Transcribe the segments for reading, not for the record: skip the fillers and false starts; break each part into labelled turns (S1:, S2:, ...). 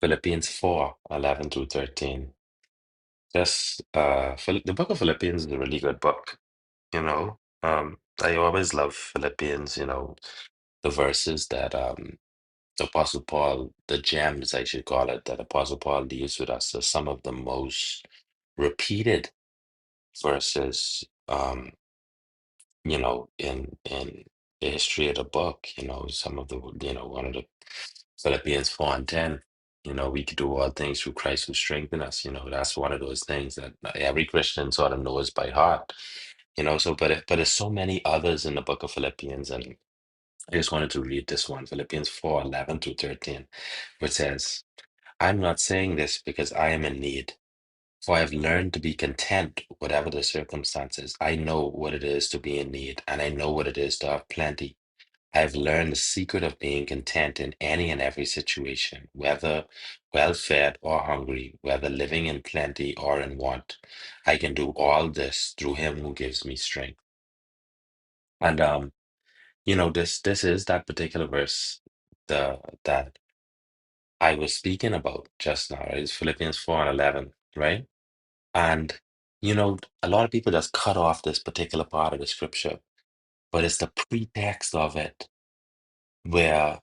S1: Philippians 4:11 through 13. The book of Philippians is a really good book, you know. I always love Philippians, the verses that Apostle Paul, the gems, I should call it, that Apostle Paul leaves with us are some of the most repeated verses, in the history of the book. Some of the, one of the Philippians 4:10. We could do all things through Christ who strengthen us. That's one of those things that every Christian sort of knows by heart. So but there's so many others in the book of Philippians, and I just wanted to read this one, Philippians 4:11 through 13, which says, I'm not saying this because I am in need, for I have learned to be content whatever the circumstances. I know what it is to be in need, and I know what it is to have plenty. I have learned the secret of being content in any and every situation, whether well fed or hungry, whether living in plenty or in want. I can do all this through him who gives me strength. And this is that particular verse that I was speaking about just now, right? It's Philippians 4:11, right? And a lot of people just cut off this particular part of the scripture, but it's the pretext of it where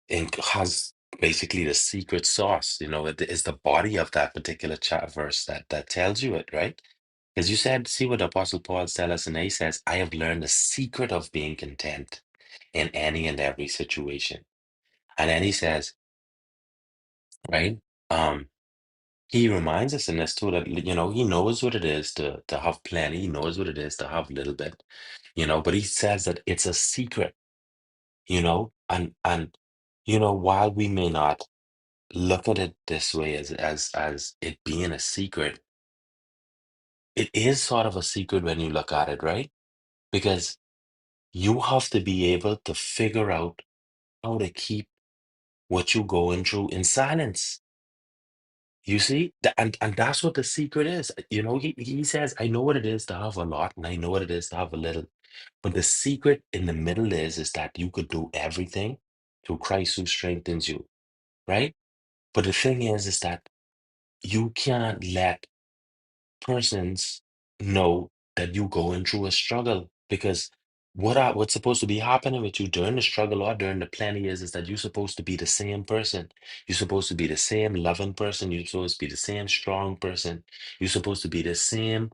S1: it has basically the secret sauce. It is the body of that particular verse that tells you it, right? Because you said, see what the Apostle Paul tells us, and he says, I have learned the secret of being content in any and every situation. And then he says, right? He reminds us in this too that he knows what it is to have plenty, he knows what it is to have a little bit, but he says that it's a secret, and while we may not look at it this way as it being a secret, it is sort of a secret when you look at it, right? Because you have to be able to figure out how to keep what you're going through in silence. You see, and that's what the secret is. He says, I know what it is to have a lot, and I know what it is to have a little. But the secret in the middle is that you could do everything through Christ who strengthens you, right? But the thing is that you can't let persons know that you're going through a struggle, because what's supposed to be happening with you during the struggle or during the plenty is that you're supposed to be the same person. You're supposed to be the same loving person. You're supposed to be the same strong person. You're supposed to be the same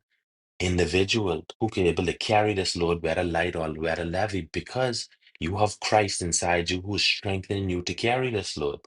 S1: individual who can able to carry this load, whether light or whether heavy, because you have Christ inside you who is strengthening you to carry this load.